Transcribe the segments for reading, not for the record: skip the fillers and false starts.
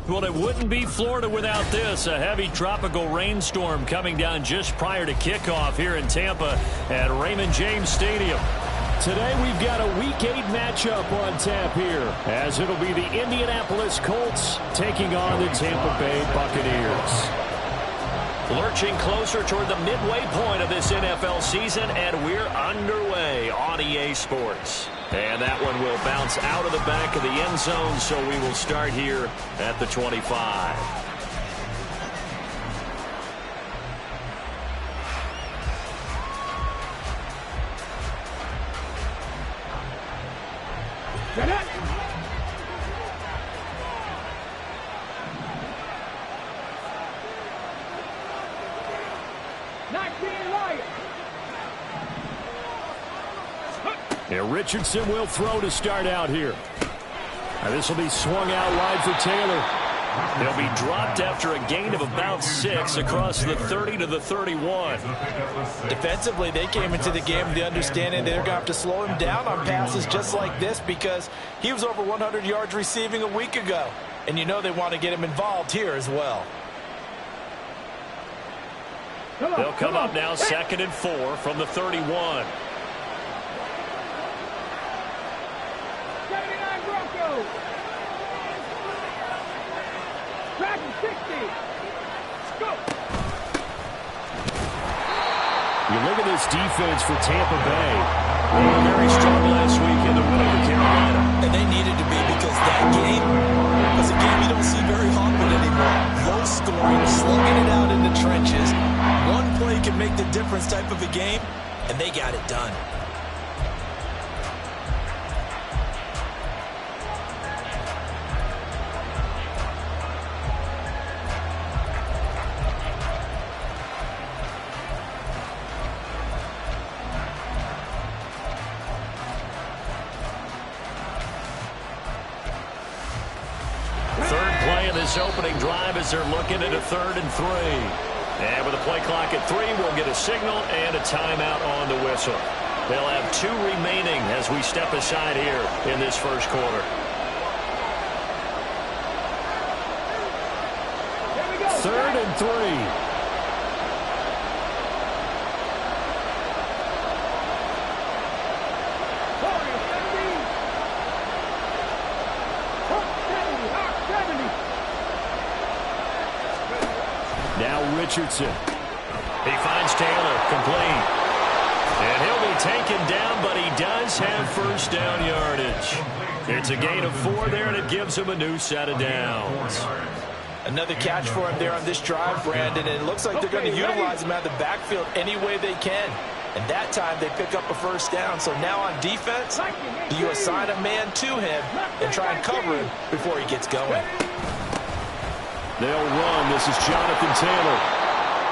Well, it wouldn't be Florida without this. A heavy tropical rainstorm coming down just prior to kickoff here in Tampa at Raymond James Stadium. Today we've got a Week 8 matchup on tap here, as it'll be the Indianapolis Colts taking on the Tampa Bay Buccaneers. Lurching closer toward the midway point of this NFL season, and we're underway on EA Sports. And that one will bounce out of the back of the end zone, so we will start here at the 25. And Richardson will throw to start out here. This will be swung out wide for Taylor. They'll be dropped after a gain of about 6 across the 30 to the 31. Defensively, they came into the game with the understanding they're going to have to slow him down on passes just like this because he was over 100 yards receiving a week ago. And you know they want to get him involved here as well. They'll come up now 2nd and 4 from the 31. You look at this defense for Tampa Bay. They were very strong last week in the win over Carolina. And they needed to be because that game was a game you don't see very often anymore. Low scoring, slugging it out in the trenches. One play can make the difference type of a game, and they got it done. Opening drive as they're looking at a 3rd and 3. And with a play clock at 3, we'll get a signal and a timeout on the whistle. They'll have 2 remaining as we step aside here in this first quarter. 3rd and 3. Richardson. He finds Taylor, complete. And he'll be taken down, but he does have first down yardage. It's a gain of 4 there, and it gives him a new set of downs. Another catch for him there on this drive, Brandon, and it looks like they're going to utilize him out of the backfield any way they can. And that time they pick up a first down. So now on defense, do you assign a man to him and try and cover him before he gets going? They'll run. This is Jonathan Taylor.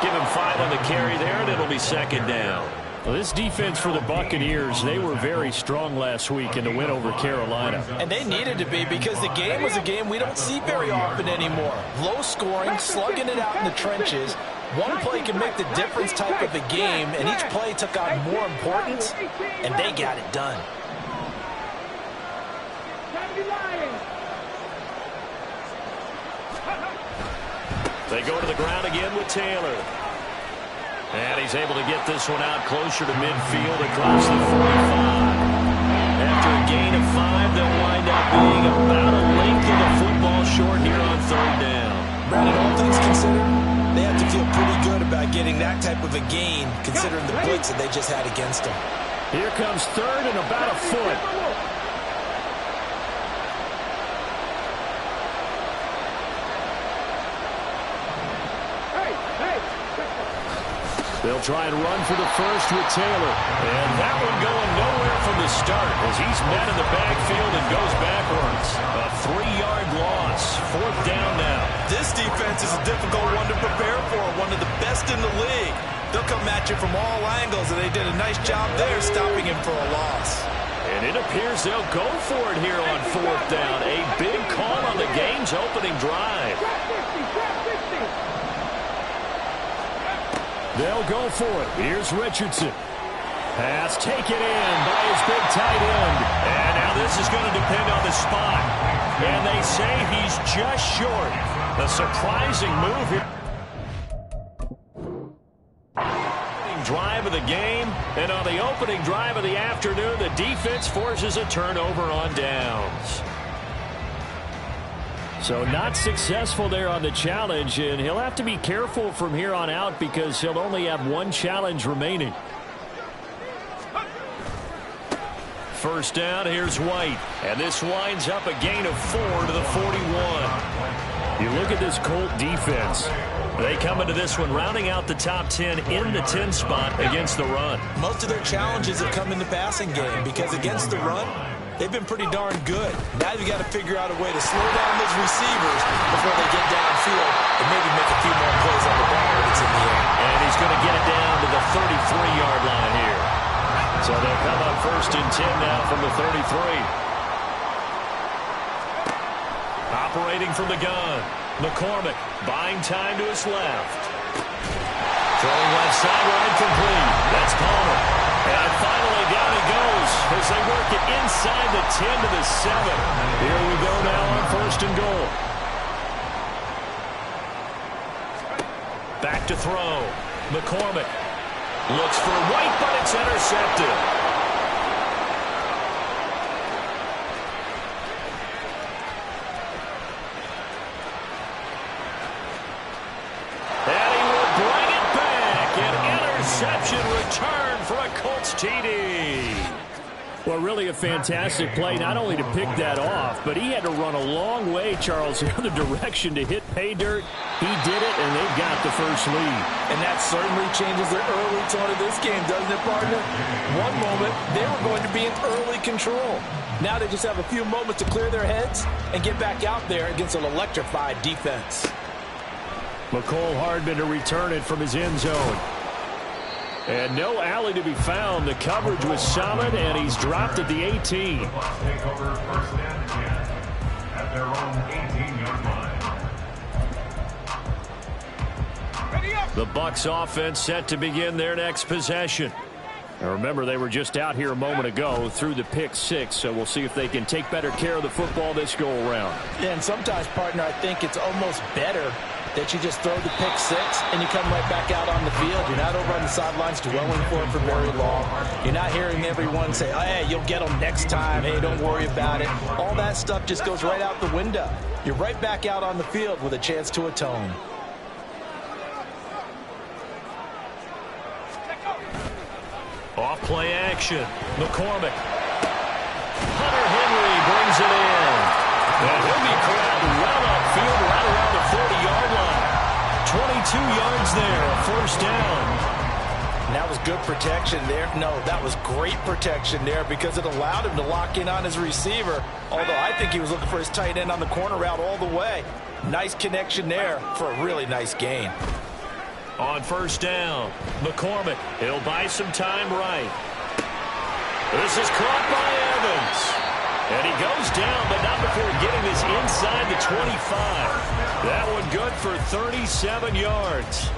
Give him 5 on the carry there, and it'll be 2nd down. Well, this defense for the Buccaneers, they were very strong last week in the win over Carolina. And they needed to be because the game was a game we don't see very often anymore. Low scoring, slugging it out in the trenches. One play can make the difference type of a game, and each play took on more importance, and they got it done. They go to the ground again with Taylor. And he's able to get this one out closer to midfield across the 45. After a gain of 5, they'll wind up being about a length of the football short here on 3rd down. Brandon, all things considered, they have to feel pretty good about getting that type of a gain, considering the blitz that they just had against them. Here comes 3rd and about a foot. They'll try and run for the first with Taylor. And that one going nowhere from the start as he's met in the backfield and goes backwards. A 3-yard loss. 4th down now. This defense is a difficult one to prepare for. One of the best in the league. They'll come at you from all angles, and they did a nice job there stopping him for a loss. And it appears they'll go for it here on 4th down. A big call on the game's opening drive. They'll go for it. Here's Richardson. Pass taken in by his big tight end. And now this is going to depend on the spot. And they say he's just short. A surprising move here. Drive of the game, and on the opening drive of the afternoon, the defense forces a turnover on downs. So not successful there on the challenge, and he'll have to be careful from here on out because he'll only have one challenge remaining. First down, here's White, and this winds up a gain of 4 to the 41. You look at this Colt defense. They come into this one rounding out the top 10 in the 10 spot against the run. Most of their challenges have come in the passing game because against the run, they've been pretty darn good. Now you've got to figure out a way to slow down those receivers before they get downfield and maybe make a few more plays on the ball when it's in the air. And he's going to get it down to the 33-yard line here. So they'll come up first and 10 now from the 33. Operating from the gun, McCormick buying time to his left. Throwing left sideline complete. That's Palmer. And finally down he goes as they work it inside the 10 to the 7. Here we go now on first and goal. Back to throw. McCormick looks for White, but it's intercepted. Return for a Colts TD. Well, really a fantastic play, not only to pick that off, but he had to run a long way, Charles, the other direction to hit pay dirt. He did it, and they've got the first lead. And that certainly changes the early tone of this game, doesn't it, partner? One moment, they were going to be in early control. Now they just have a few moments to clear their heads and get back out there against an electrified defense. McCole Hardman to return it from his end zone. And no alley to be found. The coverage was solid, and he's dropped at the 18. The Bucs offense set to begin their next possession. Now remember, they were just out here a moment ago through the pick 6, so we'll see if they can take better care of the football this go-around. Yeah, and sometimes, partner, I think it's almost better that you just throw the pick 6 and you come right back out on the field. You're not over on the sidelines dwelling for it for very long. You're not hearing everyone say, oh, hey, you'll get them next time. Hey, don't worry about it. All that stuff just goes right out the window. You're right back out on the field with a chance to atone. Off play action. McCormick. Hunter Henry brings it in. And he'll be corralled well upfield right around the 40-yard line. 22 yards there, a first down. And that was good protection there. No, that was great protection there because it allowed him to lock in on his receiver. Although I think he was looking for his tight end on the corner route all the way. Nice connection there for a really nice gain. On first down, McCormick. He'll buy some time right. This is caught by Evans. And he goes down, but not before getting this inside the 25. That one good for 37 yards.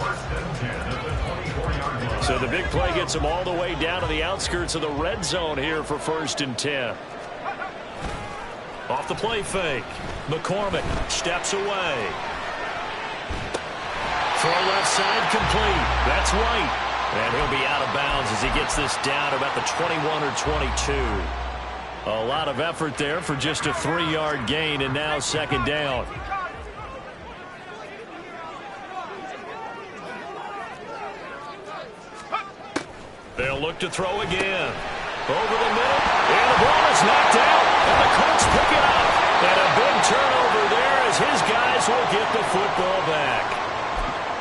So the big play gets him all the way down to the outskirts of the red zone here for first and 10. Off the play fake. McCormick steps away. Throw left side complete. That's White. And he'll be out of bounds as he gets this down to about the 21 or 22. A lot of effort there for just a 3-yard gain, and now second down. They'll look to throw again. Over the middle, and the ball is knocked out, and the Colts pick it up. And a big turnover there as his guys will get the football back.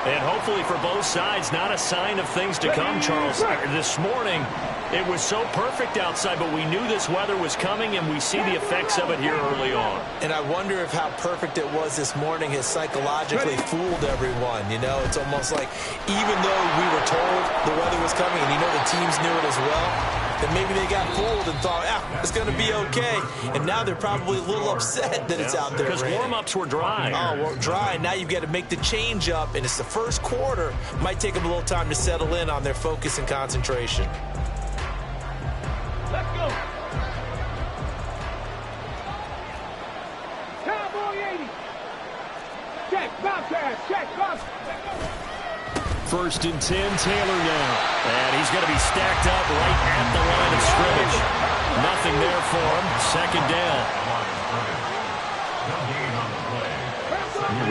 And hopefully for both sides, not a sign of things to come, Charles. This morning, it was so perfect outside, but we knew this weather was coming, and we see the effects of it here early on. And I wonder if how perfect it was this morning has psychologically fooled everyone. You know, it's almost like even though we were told the weather was coming, and you know the teams knew it as well, then maybe they got fooled and thought, it's going to be okay. And now they're probably a little upset that it's out there. Because warm-ups were dry. Oh, well, dry. Now you've got to make the change up, and it's the first quarter. Might take them a little time to settle in on their focus and concentration. Let's go. Cowboy 80. First and 10, Taylor now. And he's going to be stacked up right at the line of scrimmage. Nothing there for him. Second down.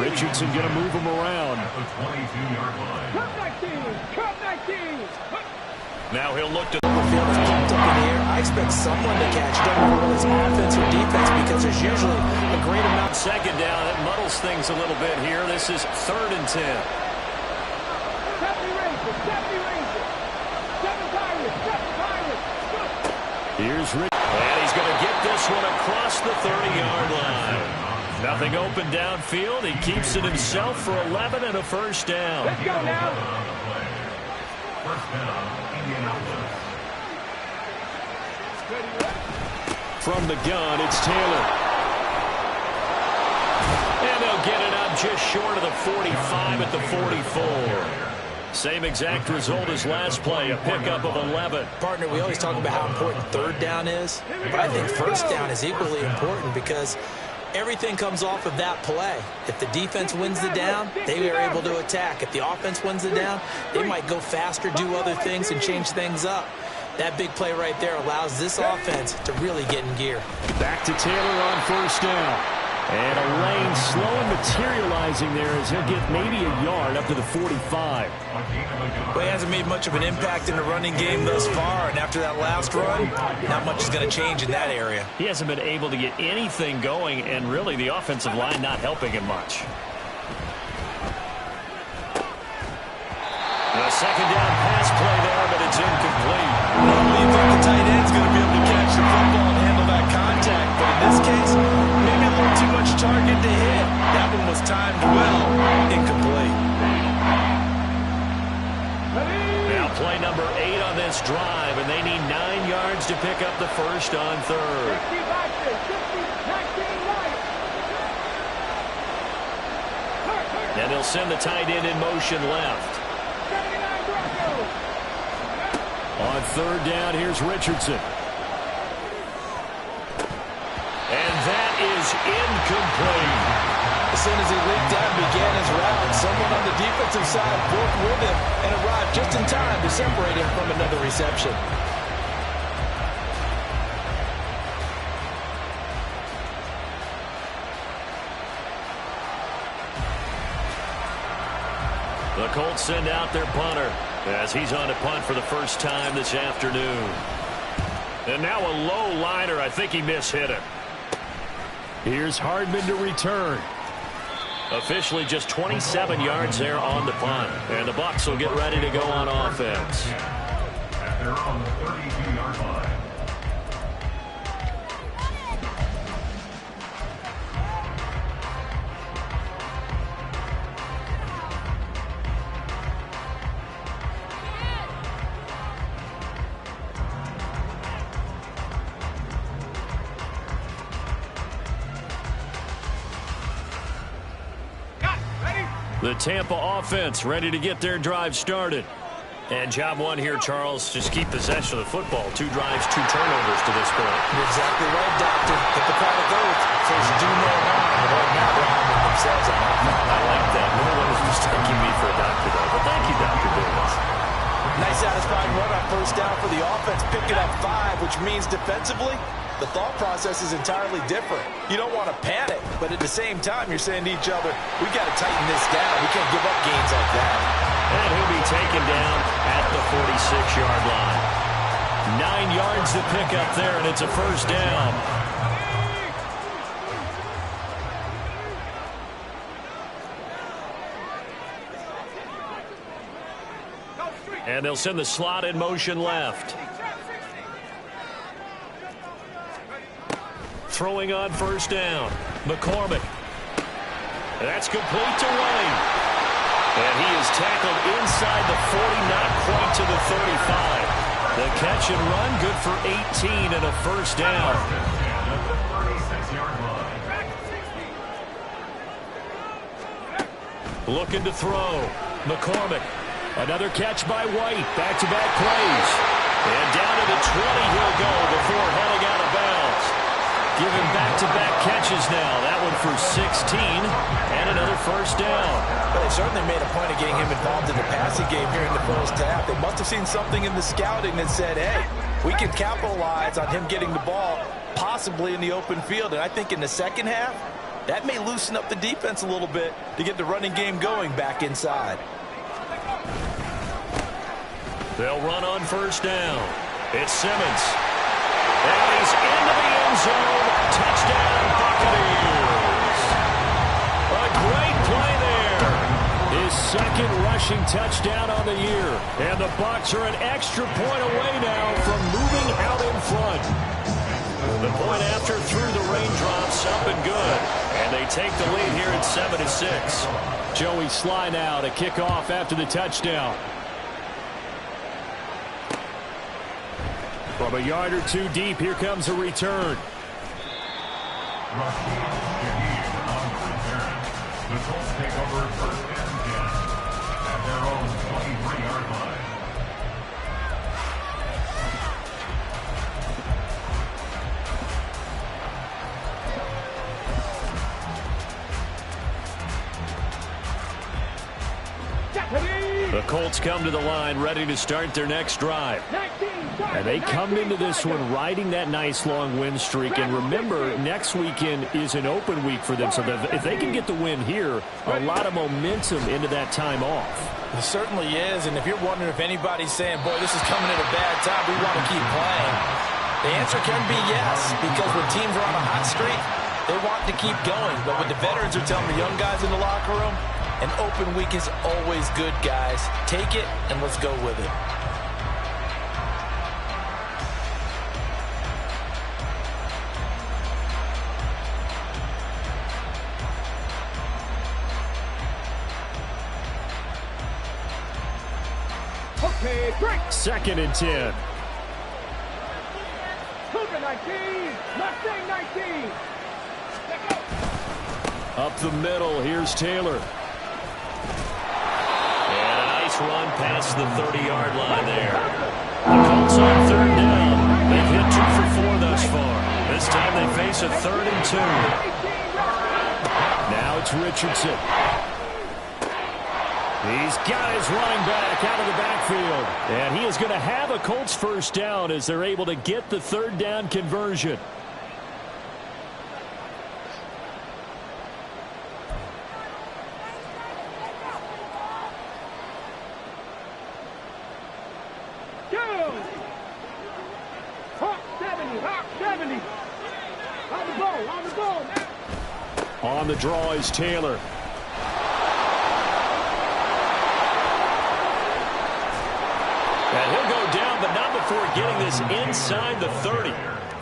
Richardson going to move him around. Now he'll look to the field is pumped up in the air. I expect someone to catch it, whether it's offense or defense, because there's usually a great amount. Second down, that muddles things a little bit here. This is 3rd and 10. Here's Rick, and he's going to get this one across the 30-yard line. Nothing open downfield. He keeps it himself for 11 and a first down. Let's go now. From the gun, it's Taylor. And they'll get it up just short of the 45 at the 44. Same exact result as last play, a pickup of 11. Partner, we always talk about how important 3rd down is, but I think 1st down is equally important because everything comes off of that play. If the defense wins the down, they are able to attack. If the offense wins the down, they might go faster, do other things, and change things up. That big play right there allows this offense to really get in gear. Back to Taylor on 1st down. And a lane slowly materializing there as he'll get maybe a yard up to the 45. Well, he hasn't made much of an impact in the running game thus far, and after that last run, not much is going to change in that area. He hasn't been able to get anything going, and really the offensive line not helping him much. The second down pass play there, but it's incomplete. Normally you think the tight end's going to be able to catch the football and handle that contact, but in this case, maybe a little too much target to hit. That one was timed well. Incomplete. Now play number 8 on this drive, and they need 9 yards to pick up the first on 3rd. And they'll send the tight end in motion left. On 3rd down, here's Richardson. And that is incomplete. As soon as he leaked out and began his route, someone on the defensive side broke with him and arrived just in time to separate him from another reception. The Colts send out their punter as he's on to punt for the first time this afternoon. And now a low liner. I think he mishit it. Here's Hardman to return. Officially just 27 yards there on the punt. And the Bucs will get ready to go on offense. They're on the 32-yard line. The Tampa offense ready to get their drive started. And job one here, Charles, just keep possession of the football. 2 drives, 2 turnovers to this point. You're exactly right, Doctor. Hippocratic oath says do no harm. They're not harming themselves on offense. I like that. No one is mistaking me for a doctor, though. But thank you, Dr. Davis. Nice satisfying run on 1st down for the offense. Picking up 5, which means defensively, the thought process is entirely different. You don't want to panic, but at the same time, you're saying to each other, we got to tighten this down. We can't give up gains like that. And he'll be taken down at the 46-yard line. 9 yards to pick up there, and it's a first down. And they'll send the slot in motion left. Throwing on 1st down. McCormick. That's complete to Wayne. And he is tackled inside the 40, not quite to the 35. The catch and run, good for 18 and a first down. Looking to throw. McCormick. Another catch by White. Back-to-back plays. And down to the 20 he'll go before heading out of bounds. Giving back-to-back catches now. That one for 16 and another first down. But certainly made a point of getting him involved in the passing game here in the first half. They must have seen something in the scouting that said, hey, we can capitalize on him getting the ball possibly in the open field. And I think in the second half, that may loosen up the defense a little bit to get the running game going back inside. They'll run on first down. It's Simmons. And he's into the end zone. Touchdown, Buccaneers. A great play there. His second rushing touchdown on the year. And the Bucs are an extra point away now from moving out in front. The point after through the raindrops, up and good. And they take the lead here at 7-6. Joey Sly now to kick off after the touchdown. From a yard or two deep, here comes a return. The Colts take over first and 10 at their own 23-yard line. The Colts come to the line ready to start their next drive. And they come into this one riding that nice long win streak. And remember, next weekend is an open week for them. So that if they can get the win here, a lot of momentum into that time off. It certainly is. And if you're wondering if anybody's saying, boy, this is coming at a bad time, we want to keep playing, the answer can be yes. Because when teams are on a hot streak, they want to keep going. But what the veterans are telling the young guys in the locker room, an open week is always good, guys. Take it and let's go with it. Okay, break. 2nd and 10. Cougar 19, Mustang 19. Up the middle, here's Taylor. And a nice run past the 30-yard line there. The Colts on 3rd down. They've hit 2 for 4 thus far. This time they face a 3rd and 2. Now it's Richardson. He's got his running back out of the backfield. And he is going to have a Colts first down as they're able to get the 3rd down conversion. On the draw is Taylor. And he'll go down, but not before getting this inside the 30.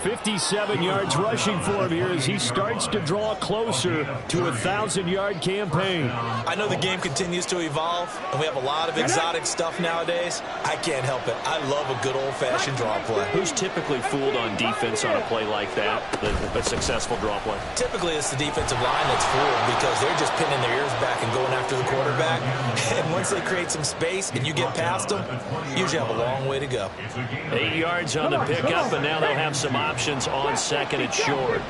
57 yards rushing for him here as he starts to draw closer to a 1,000-yard campaign. I know the game continues to evolve, and we have a lot of exotic stuff nowadays. I can't help it. I love a good old-fashioned draw play. Who's typically fooled on defense on a play like that, a successful draw play? Typically, it's the defensive line that's fooled because they're just pinning their ears back and going after the quarterback. And once they create some space and you get past them, you usually have a long way to go. 8 yards on the pickup, and now they'll have some options on 2nd and short.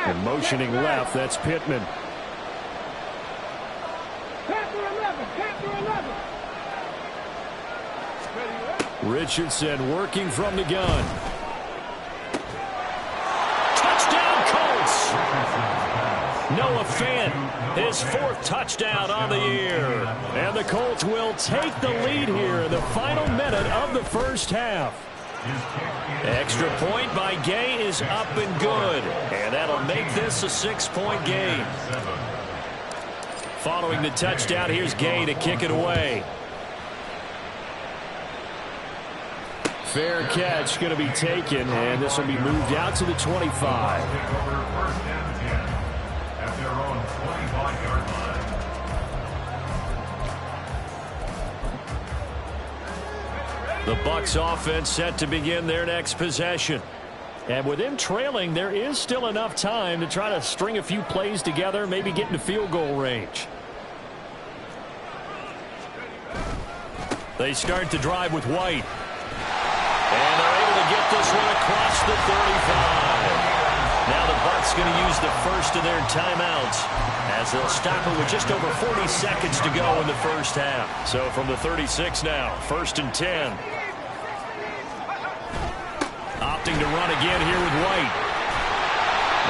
And motioning left, that's Pittman. Richardson working from the gun. Touchdown, Colts! Noah Fant, his 4th touchdown on the year. And the Colts will take the lead here in the final minute of the first half. Extra point by Gay is up and good. And that'll make this a 6-point game. Following the touchdown, here's Gay to kick it away. Fair catch going to be taken, and this will be moved out to the 25. At their own 25-yard line. The Bucs offense set to begin their next possession. And with them trailing, there is still enough time to try to string a few plays together, maybe get into field goal range. They start the drive with White. And they're able to get this one across the 35. Now the Bucs Bucs going to use the first of their timeouts as they'll stop it with just over 40 seconds to go in the first half. So from the 36 now, 1st and 10. Opting to run again here with White.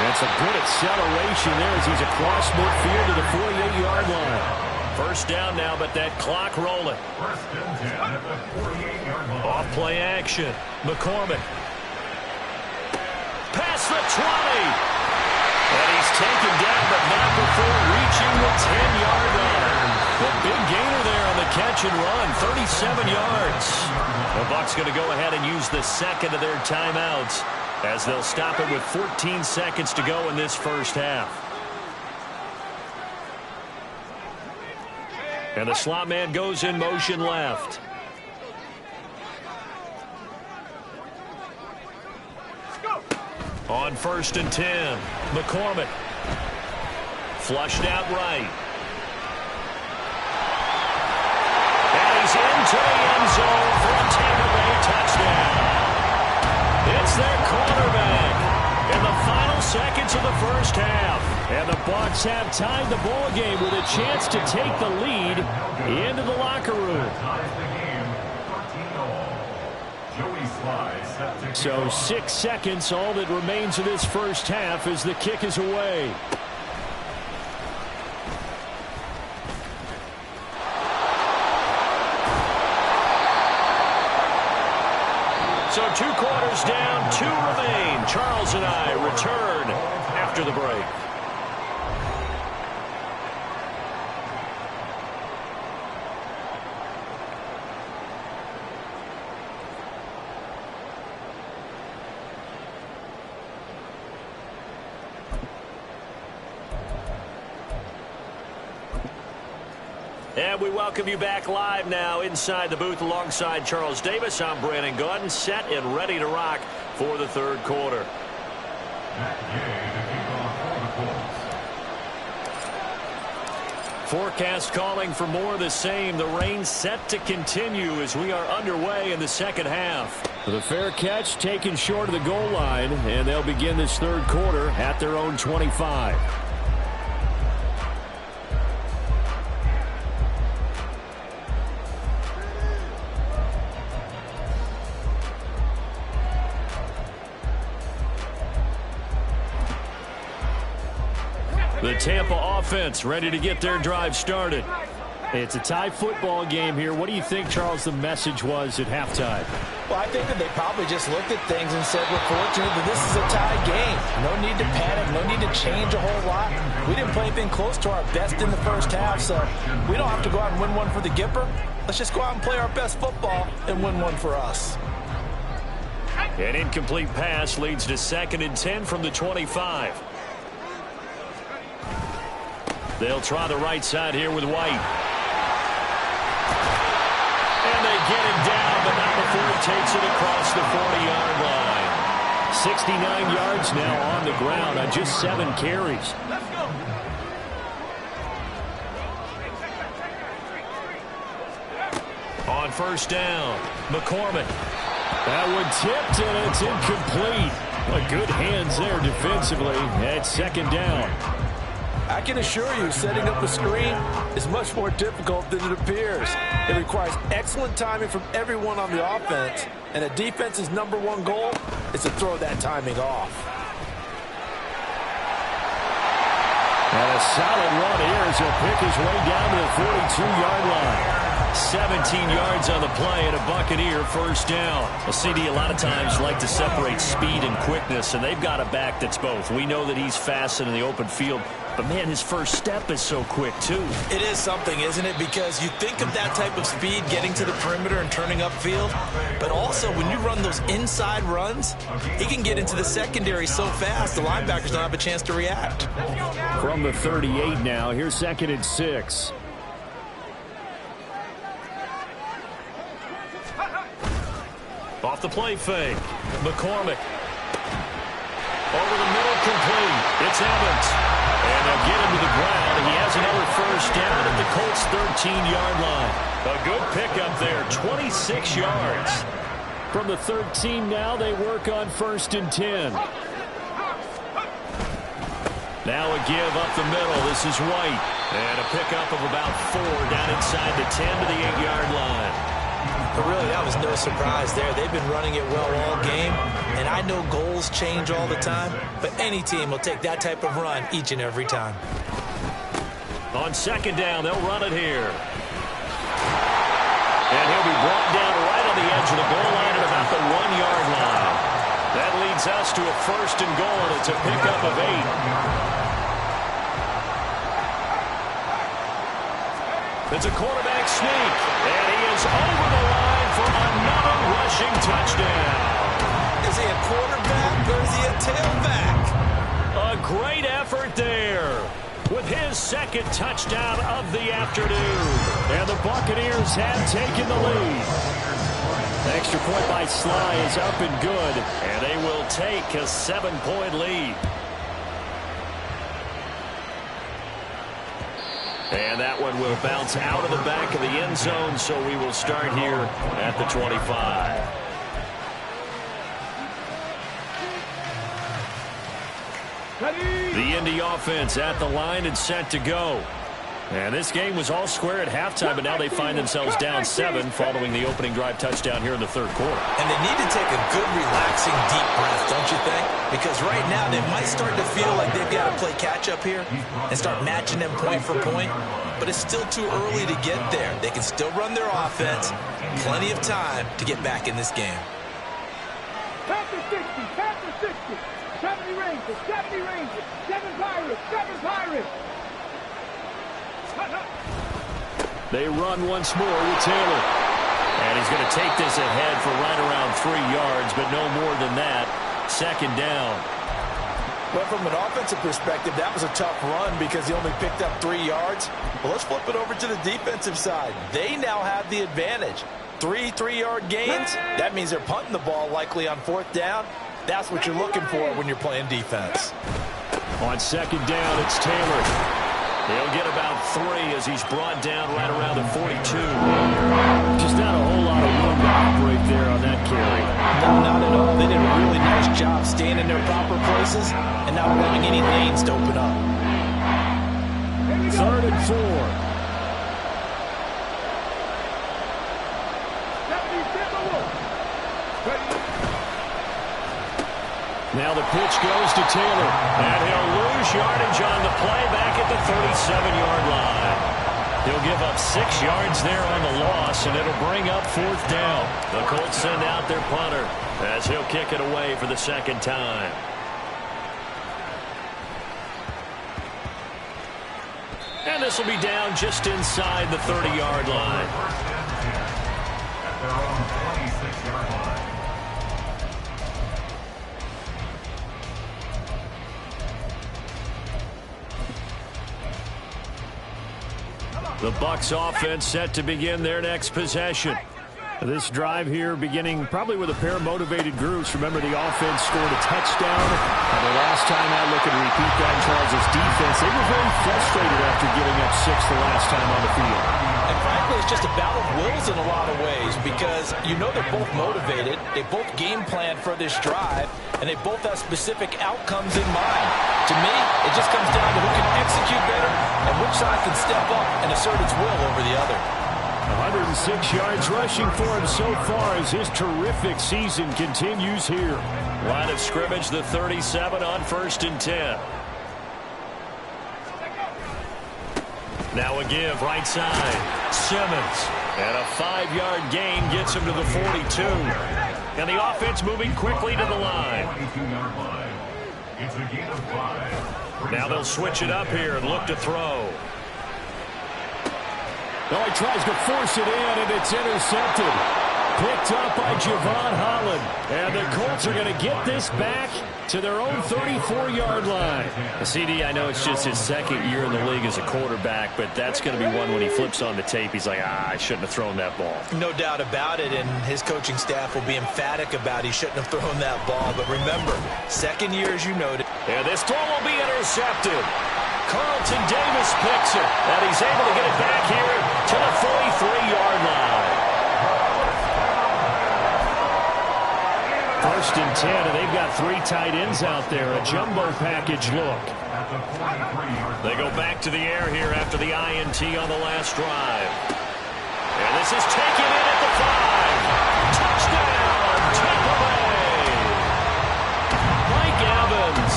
That's a good acceleration there as he's across midfield to the 48-yard line. First down now, but that clock rolling. Off play action. McCormick. Past the 20. And he's taken down, but not before reaching the 10-yard line. The big gainer there on the catch and run, 37 yards. The Bucs going to go ahead and use the second of their timeouts as they'll stop it with 14 seconds to go in this first half. And the slot man goes in motion left. On 1st and 10, McCormick. Flushed out right. And he's into the end zone for a Tampa Bay touchdown. It's their quarterback in the final seconds of the first half. And the Bucs have tied the ball game with a chance to take the lead into the locker room. So 6 seconds, all that remains of this first half as the kick is away. So 2 quarters down, 2 remain. Charles and I return after the break. And we welcome you back live now inside the booth alongside Charles Davis. I'm Brandon Gaudin, set and ready to rock for the third quarter. Forecast calling for more of the same. The rain set to continue as we are underway in the second half. The fair catch taken short of the goal line, and they'll begin this third quarter at their own 25. The Tampa offense ready to get their drive started. It's a tie football game here. What do you think, Charles, the message was at halftime? Well, I think that they probably just looked at things and said, we're fortunate that this is a tie game. No need to panic. No need to change a whole lot. We didn't play anything close to our best in the first half, so we don't have to go out and win one for the Gipper. Let's just go out and play our best football and win one for us. An incomplete pass leads to 2nd and 10 from the 25. They'll try the right side here with White. And they get him down, but not before he takes it across the 40-yard line. 69 yards now on the ground on just 7 carries. On 1st down, McCormick. That one tipped, and it's incomplete. But good hands there defensively at 2nd down. I can assure you, setting up a screen is much more difficult than it appears. It requires excellent timing from everyone on the offense, and a defense's #1 goal is to throw that timing off. And a solid run here as he'll pick his way down to the 42-yard line. 17 yards on the play and a Buccaneer first down. Well, CD, a lot of times like to separate speed and quickness, and they've got a back that's both. We know that he's fast in the open field, but, man, his first step is so quick, too. It is something, isn't it? Because you think of that type of speed getting to the perimeter and turning upfield, but also when you run those inside runs, he can get into the secondary so fast the linebackers don't have a chance to react. From the 38 now, here's 2nd and 6. Off the play fake. McCormick. Over the middle, complete. It's Evans. And they'll get him to the ground. He has another first down at the Colts' 13-yard line. A good pickup there, 26 yards. From the 13 now, they work on 1st and 10. Now a give up the middle. This is White. And a pickup of about 4 down inside the 10 to the 8-yard line. But really, that was no surprise there. They've been running it well all game. And I know goals change all the time, but any team will take that type of run each and every time. On second down, they'll run it here. And he'll be brought down right on the edge of the goal line at about the 1-yard line. That leads us to a first and goal, and it's a pickup of 8. It's a quarterback sneak, and he is over the line for another rushing touchdown. Is he a quarterback or is he a tailback? A great effort there with his second touchdown of the afternoon. And the Buccaneers have taken the lead. The extra point by Sly is up and good, and they will take a 7-point lead. And that one will bounce out of the back of the end zone, so we will start here at the 25. The Indy offense at the line and set to go. And this game was all square at halftime, but now they find themselves down 7 following the opening drive touchdown here in the third quarter. And they need to take a good, relaxing, deep breath, don't you think? Because right now they might start to feel like they've got to play catch-up here and start matching them point for point. But it's still too early to get there. They can still run their offense. Plenty of time to get back in this game. Panther 60, Panther 60. 70 Rangers, 70 Rangers. 7 Pirates, 7 Pirates. They run once more with Taylor. And he's going to take this ahead for right around 3 yards, but no more than that. Second down. Well, from an offensive perspective, that was a tough run because he only picked up 3 yards. Well, let's flip it over to the defensive side. They now have the advantage. 3 3-yard gains. That means they're punting the ball likely on 4th down. That's what you're looking for when you're playing defense. On second down, it's Taylor. He'll get about 3 as he's brought down right around the 42. Just not a whole lot of room to operate there on that carry. No, not at all. They did a really nice job staying in their proper places and not allowing any lanes to open up. 3rd and 4. Now the pitch goes to Taylor, and he'll lose yardage on the play back at the 37-yard line. He'll give up 6 yards there on the loss, and it'll bring up 4th down. The Colts send out their punter as he'll kick it away for the second time. And this will be down just inside the 30-yard line. At their own 26-yard line. The Bucs offense set to begin their next possession. This drive here beginning probably with a pair of motivated groups. Remember, the offense scored a touchdown. And the last time out, looking to repeat that in Charles' defense. They were very frustrated after giving up 6 the last time on the field. And frankly, it's just a battle of wills in a lot of ways because you know they're both motivated. They both game plan for this drive, and they both have specific outcomes in mind. To me, it just comes down to who can execute better and which side can step up and assert its will over the other. 106 yards rushing for him so far as his terrific season continues here. Line of scrimmage, the 37 on 1st and 10. Now a give right side. Simmons. And a 5-yard gain gets him to the 42. And the offense moving quickly to the line. 22-yard line. It's a gain of 5. Now they'll switch it up here and look to throw. Oh, he tries to force it in, and it's intercepted. Picked up by Javon Holland. And the Colts are going to get this back to their own 34-yard line. CD, I know it's just his second year in the league as a quarterback, but that's going to be one when he flips on the tape. He's like, I shouldn't have thrown that ball. No doubt about it, and his coaching staff will be emphatic about he shouldn't have thrown that ball. But remember, second year, as you noted. And this throw will be intercepted. Carlton Davis picks it, and he's able to get it back here to the 43-yard line. first and 10, and they've got 3 tight ends out there. A jumbo package look. They go back to the air here after the INT on the last drive. And this is taken in at the 5. Touchdown, Tampa Bay. Mike Evans,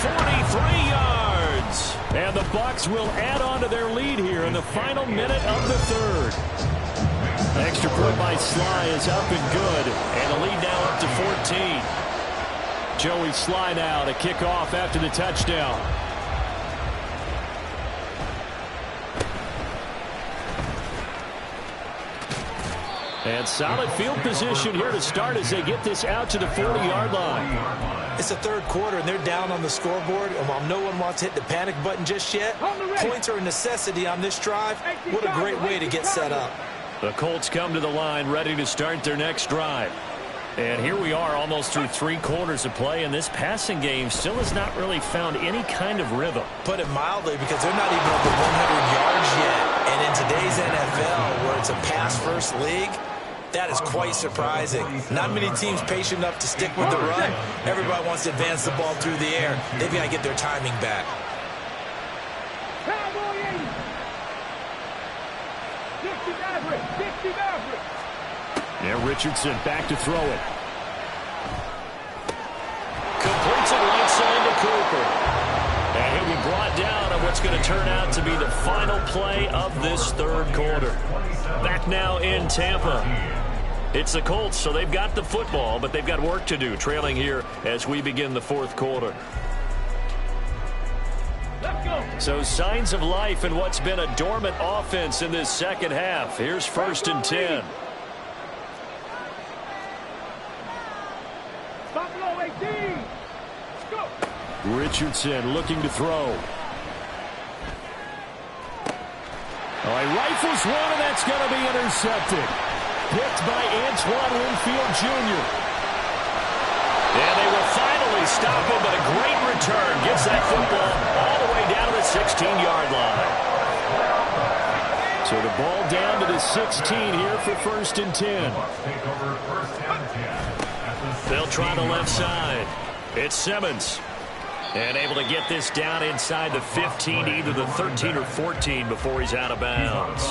43 yards. And the Bucs will add on to their lead here in the final minute of the third. Extra point by Sly is up and good. And the lead now up to 14. Joey Sly now to kick off after the touchdown. And solid field position here to start as they get this out to the 40-yard line. It's the third quarter, and they're down on the scoreboard. And while no one wants to hit the panic button just yet, points are a necessity on this drive. What a great way to get set up. The Colts come to the line ready to start their next drive. And here we are almost through 3 quarters of play, and this passing game still has not really found any kind of rhythm. Put it mildly, because they're not even over 100 yards yet. And in today's NFL, where it's a pass-first league, that is quite surprising. Not many teams patient enough to stick with the run. Everybody wants to advance the ball through the air. They've got to get their timing back. Cowboy 80. 60 Maverick. 60 Maverick. Yeah, Richardson back to throw it. Completes it right side to Cooper. And he'll be brought down on what's going to turn out to be the final play of this third quarter. Back now in Tampa. It's the Colts, so they've got the football, but they've got work to do, trailing here as we begin the fourth quarter. Let's go. So signs of life in what's been a dormant offense in this second half. Here's first and 10. Buffalo 18. Let's go. Richardson looking to throw. Oh, he rifles one, and that's going to be intercepted. Picked by Antoine Winfield Jr. And they will finally stop him, but a great return. Gets that football all the way down to the 16-yard line. So the ball down to the 16 here for first and 10. They'll try the left side. It's Simmons. And able to get this down inside the 15, either the 13 or 14 before he's out of bounds.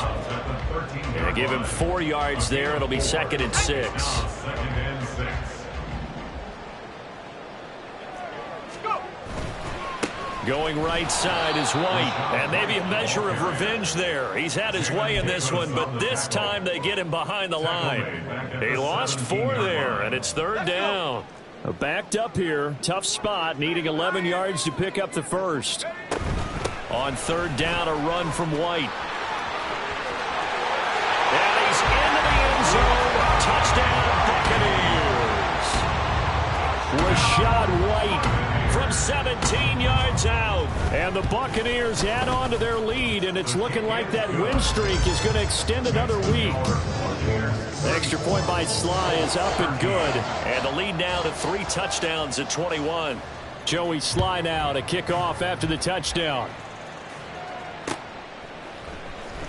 And give him 4 yards there. It'll be second and 6. Going right side is White. And maybe a measure of revenge there. He's had his way in this one, but this time they get him behind the line. He lost 4 there, and it's third down. Backed up here, tough spot, needing 11 yards to pick up the first. On third down, a run from White. And he's into the end zone. Touchdown, Buccaneers. Rashad White from 17 yards out. And the Buccaneers add on to their lead, and it's looking like that win streak is going to extend another week. The extra point by Sly is up and good. And the lead now to 3 touchdowns at 21. Joey Sly now to kick off after the touchdown.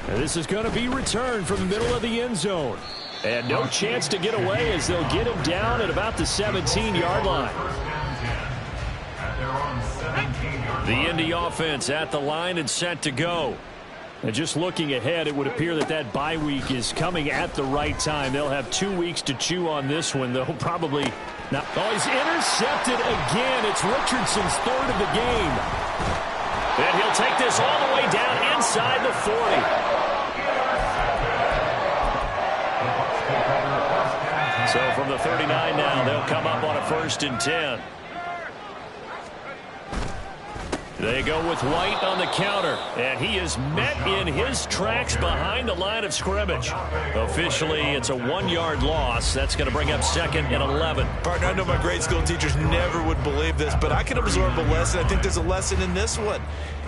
And this is going to be returned from the middle of the end zone. And no chance to get away as they'll get him down at about the 17-yard line. The Indy offense at the line and set to go. And just looking ahead, it would appear that that bye week is coming at the right time. They'll have 2 weeks to chew on this one. They'll probably not. Oh, he's intercepted again. It's Richardson's third of the game. And he'll take this all the way down inside the 40. So from the 39 now, they'll come up on a first and 10. They go with White on the counter, and he is met in his tracks behind the line of scrimmage. Officially, it's a 1-yard loss. That's going to bring up second and 11. Partner, I know my grade school teachers never would believe this, but I can absorb a lesson. I think there's a lesson in this one.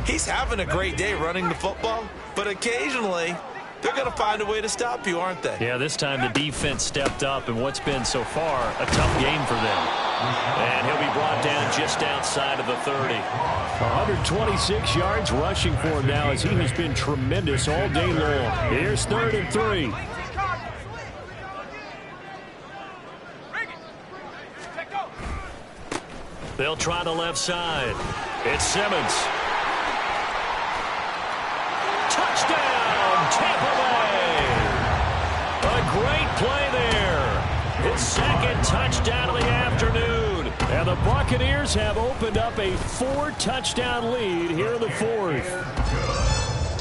He's having a great day running the football, but occasionally they're going to find a way to stop you, aren't they? Yeah, this time the defense stepped up in what's been so far a tough game for them. And he'll be brought down just outside of the 30. 126 yards rushing for him now as he has been tremendous all day long. Here's third and 3. They'll try the left side. It's Simmons. Touchdown, Tampa Bay. A great play there. His second touchdown of the afternoon. And the Buccaneers have opened up a 4-touchdown lead here in the fourth.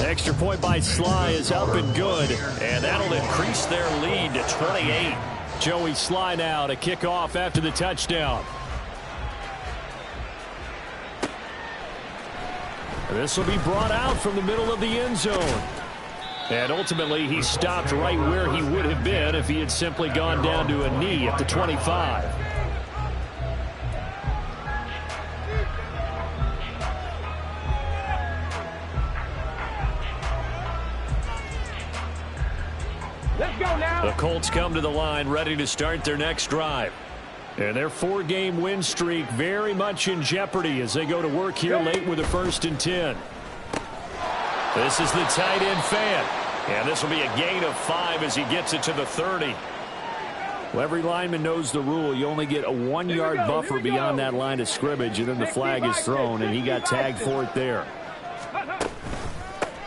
Extra point by Sly is up and good. And that'll increase their lead to 28. Joey Sly now to kick off after the touchdown. This will be brought out from the middle of the end zone. And ultimately, he stopped right where he would have been if he had simply gone down to a knee at the 25. Let's go now. The Colts come to the line ready to start their next drive. And their 4-game win streak very much in jeopardy as they go to work here late with a 1st and 10. This is the tight end Fant. And this will be a gain of 5 as he gets it to the 30. Well, every lineman knows the rule. You only get a 1-yard buffer beyond that line of scrimmage, and then the flag is thrown, and he got tagged for it there.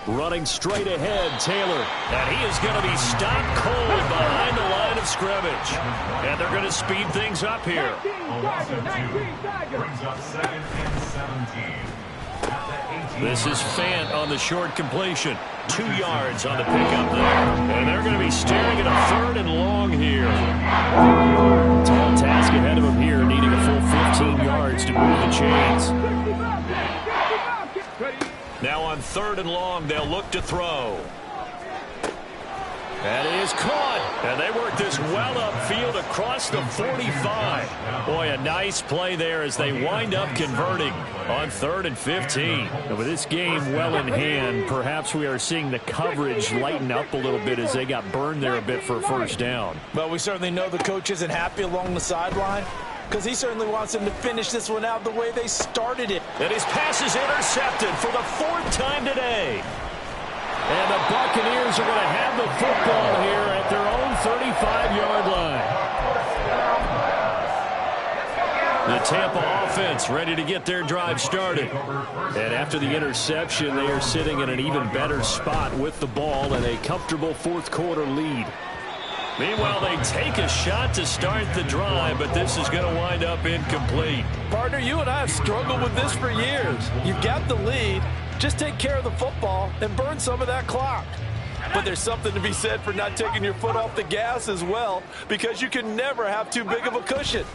Running straight ahead, Taylor. And he is going to be stopped cold behind the line of scrimmage. And they're going to speed things up here. Brings up 2nd and 17. This is Fant on the short completion. 2 yards on the pickup there. And they're going to be staring at a 3rd and long here. Tall task ahead of him here, needing a full 15 yards to move the chains. Now on 3rd and long, they'll look to throw. And it is caught. And they work this well upfield across the 45. Boy, a nice play there as they wind up converting on 3rd and 15. And with this game well in hand, perhaps we are seeing the coverage lighten up a little bit as they got burned there a bit for a 1st down. Well, we certainly know the coach isn't happy along the sideline, because he certainly wants them to finish this one out the way they started it. And his pass is intercepted for the 4th time today. And the Buccaneers are going to have the football here at their own 35-yard line. The Tampa offense ready to get their drive started. And after the interception, they are sitting in an even better spot with the ball and a comfortable 4th quarter lead. Meanwhile, they take a shot to start the drive, but this is going to wind up incomplete. Partner, you and I have struggled with this for years. You've got the lead. Just take care of the football and burn some of that clock. But there's something to be said for not taking your foot off the gas as well, because you can never have too big of a cushion.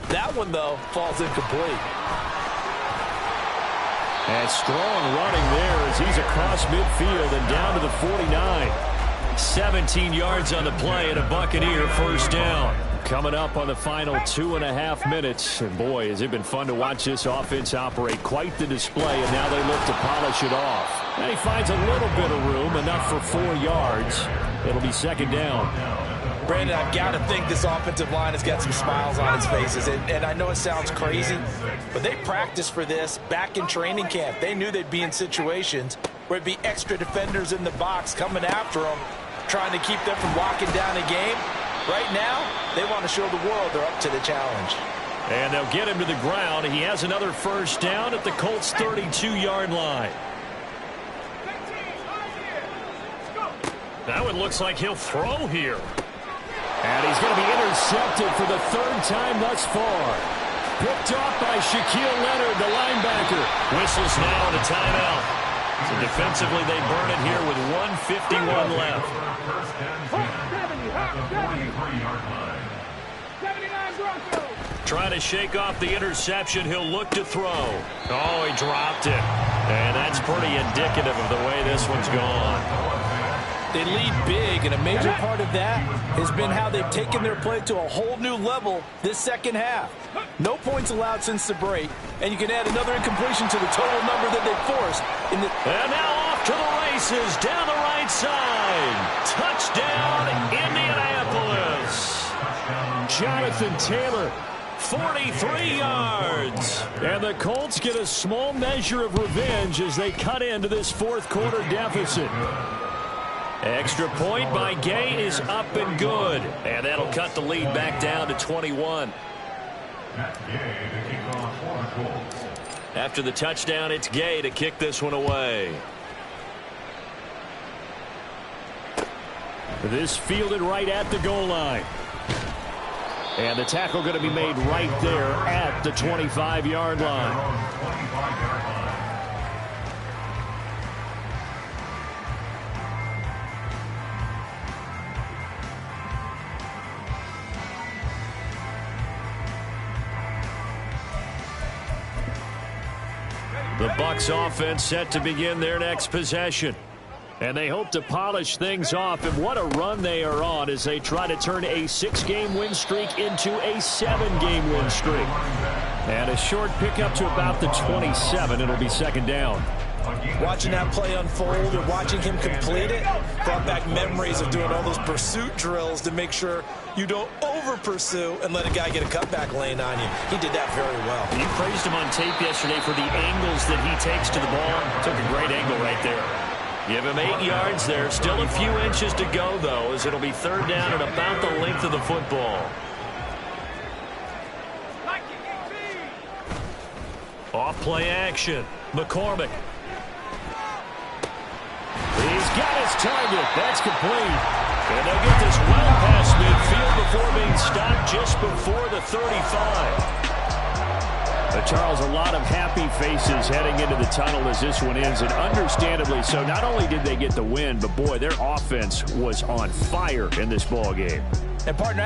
That one, though, falls incomplete. And strong running there as he's across midfield and down to the 49. 17 yards on the play and a Buccaneer 1st down. Coming up on the final 2.5 minutes. And boy, has it been fun to watch this offense operate. Quite the display, and now they look to polish it off. And he finds a little bit of room, enough for 4 yards. It'll be 2nd down. Brandon, I've got to think this offensive line has got some smiles on its faces. And I know it sounds crazy, but they practiced for this back in training camp. They knew they'd be in situations where it'd be extra defenders in the box coming after them, trying to keep them from locking down a game. Right now, they want to show the world they're up to the challenge. And they'll get him to the ground. He has another 1st down at the Colts' 32-yard line. That one looks like he'll throw here. And he's going to be intercepted for the 3rd time thus far. Picked off by Shaquille Leonard, the linebacker. Whistles now and a timeout. So defensively, they burn it here with 1:51 left. Trying to shake off the interception. He'll look to throw. Oh, he dropped it. And that's pretty indicative of the way this one's gone. They lead big, and a major part of that has been how they've taken their play to a whole new level this 2nd half. No points allowed since the break, and you can add another incompletion to the total number that they forced. And now off to the races, down the right side. Touchdown, Indianapolis. Jonathan Taylor, 43 yards. And the Colts get a small measure of revenge as they cut into this 4th quarter deficit. Extra point by Gay is up and good. And that'll cut the lead back down to 21. Matt Gay to kick off for goal. After the touchdown, it's Gay to kick this one away. This fielded right at the goal line. And the tackle going to be made right there at the 25-yard line. 25-yard line. The Bucs offense set to begin their next possession. And they hope to polish things off. And what a run they are on as they try to turn a 6-game win streak into a 7-game win streak. And a short pickup to about the 27. It'll be second down. Watching that play unfold and watching him complete it brought back memories of doing all those pursuit drills to make sure you don't over-pursue and let a guy get a cutback lane on you. He did that very well. You praised him on tape yesterday for the angles that he takes to the ball. Took a great angle right there. Give him 8 yards there. Still a few inches to go, though, as it'll be third down and about the length of the football. Off play action. McCormick. He's got his target. That's complete. And they'll get this well past midfield before being stopped just before the 35. Charles, a lot of happy faces heading into the tunnel as this one ends, and understandably so. Not only did they get the win, but boy, their offense was on fire in this ball game. And partner,